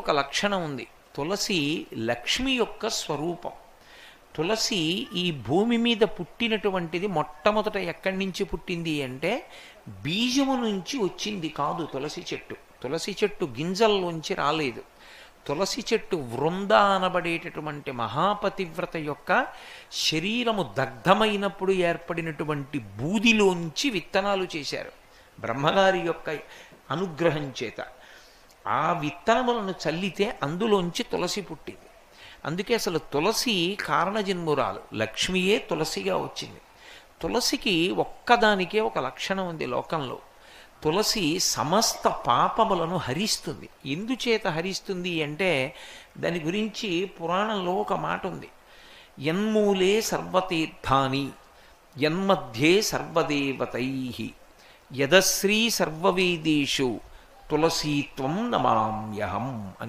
ఒక లక్షణం ఉంది. తులసి లక్ష్మి యొక్క స్వరూపం. తులసి ఈ భూమి మీద పుట్టినటువంటిది మొట్టమొదట ఎక్కడి నుంచి పుట్టింది అంటే బీజము నుంచి వచ్చింది కాదు తులసి చెట్టు. తులసి చెట్టు గింజల్లోంచి రాలేదు. తులసి చెట్టు వృంద అనబడేటటువంటి మహాపతివ్రత యొక్క శరీరము దగ్ధమైనప్పుడు ఏర్పడినటువంటి బూదిలోంచి విత్తనాలు చేశారు బ్రహ్మగారి యొక్క అనుగ్రహం చేత. ఆ విత్తనములను చల్లితే అందులోంచి తులసి పుట్టింది. అందుకే అసలు తులసి కారణజన్మురాలు, లక్ష్మియే తులసిగా వచ్చింది. తులసికి ఒక్కదానికే ఒక లక్షణం ఉంది లోకంలో. తులసి సమస్త పాపములను హరిస్తుంది. ఎందుచేత హరిస్తుంది అంటే దాని గురించి పురాణంలో ఒక మాట ఉంది. యన్మూలే సర్వతీర్థాని యన్మధ్యే సర్వదేవతై యదశ్రీ సర్వవేదేషు తులసీత్వం నమామ్యహం అని.